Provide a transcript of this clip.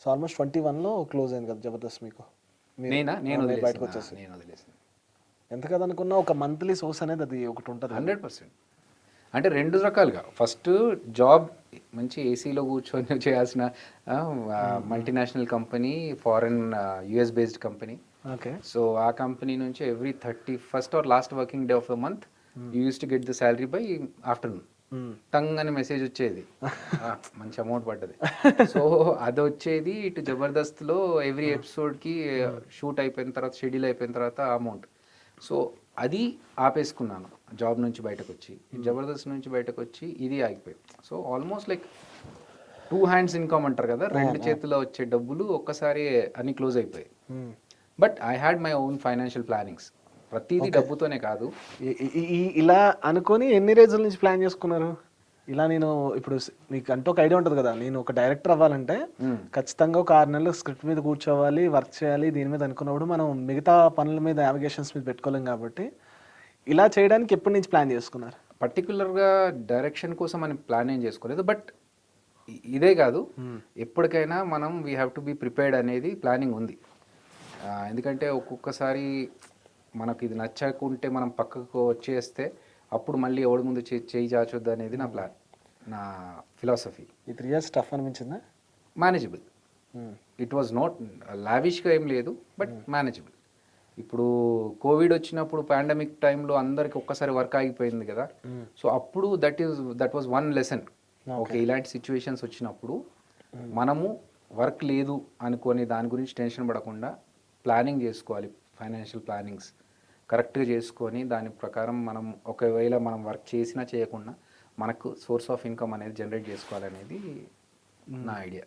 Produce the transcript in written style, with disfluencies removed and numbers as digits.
So almost 21లో close అయింది కదా జబర్దస్త్ మీకు? నేను మీరు బయటకు వచ్చేసి వదిలేసాను. ఎంత కదనుకున్నా ఒక మంత్లీ సోర్స్ అనేది అది ఒకటి ఉంటుంది కదా. 100%. అంటే 2 రకాలుగా. ఫస్ట్ జాబ్ మంచి ఏసీలో కూర్చొని చేయాల్సిన multinational company, foreign US based company. Okay. So ఆ కంపెనీ నుంచి every 31st or last working day of the month you use to get the salary by afternoon. టంగ్ అని మెసేజ్ వచ్చేది, మంచి అమౌంట్ పడ్డది. సో అది వచ్చేది ఇటు జబర్దస్త్లో ఎవ్రీ ఎపిసోడ్కి షూట్ అయిపోయిన తర్వాత, షెడ్యూల్ అయిపోయిన తర్వాత అమౌంట్. సో అది ఆపేసుకున్నాను జాబ్ నుంచి బయటకు వచ్చి. జబర్దస్త్ నుంచి బయటకు వచ్చి ఇది ఆగిపోయింది. So almost like 2 hands income అంటారు కదా, 2 చేతుల్లో వచ్చే డబ్బులు ఒక్కసారి అన్ని క్లోజ్ అయిపోయాయి. But I had my own financial plannings. ప్రతిదీ డబ్బుతోనే కాదు. ఇలా అనుకొని ఎన్ని రోజుల నుంచి ప్లాన్ చేసుకున్నారు? ఇలా నేను ఇప్పుడు మీకు అంటూ ఒక ఐడియా ఉంటుంది కదా, నేను ఒక డైరెక్టర్ అవ్వాలంటే ఖచ్చితంగా ఒక 6 నెలలు స్క్రిప్ట్ మీద కూర్చోవాలి, వర్క్ చేయాలి, దీని మీద అనుకున్నప్పుడు మనం మిగతా పనుల మీద, నావిగేషన్స్ మీద పెట్టుకోలేం. కాబట్టి ఇలా చేయడానికి ఎప్పటి నుంచి ప్లాన్ చేసుకున్నారు? పర్టికులర్గా డైరెక్షన్ కోసం అని ప్లాన్ ఏం చేసుకోలేదు. బట్ ఇదే కాదు, ఎప్పటికైనా మనం we have to be prepared అనేది ప్లానింగ్ ఉంది. ఎందుకంటే ఒక్కొక్కసారి మనకు ఇది నచ్చకుంటే మనం పక్కకు వచ్చేస్తే అప్పుడు మళ్ళీ ఎవరి ముందు చేయి చాచొద్దు అనేది నా ప్లాన్, నా ఫిలాసఫీ. ఈ 3 years టఫ్ అనిపించిందా? మేనేజబుల్. ఇట్ వాజ్ నాట్ లావిష్గా ఏం లేదు, బట్ మేనేజబుల్. ఇప్పుడు కోవిడ్ వచ్చినప్పుడు, పాండమిక్ టైంలో అందరికి ఒక్కసారి వర్క్ ఆగిపోయింది కదా. సో అప్పుడు that was one lesson. Okay, ఇలాంటి సిచ్యువేషన్స్ వచ్చినప్పుడు మనము వర్క్ లేదు అనుకొని దాని గురించి టెన్షన్ పడకుండా ప్లానింగ్ చేసుకోవాలి. ఫైనాన్షియల్ ప్లానింగ్స్ కరెక్ట్గా చేసుకొని దాని ప్రకారం మనం ఒకవేళ మనం వర్క్ చేసినా చేయకుండా మనకు సోర్స్ ఆఫ్ ఇన్కమ్ అనేది జనరేట్ చేసుకోవాలనేది నా ఐడియా.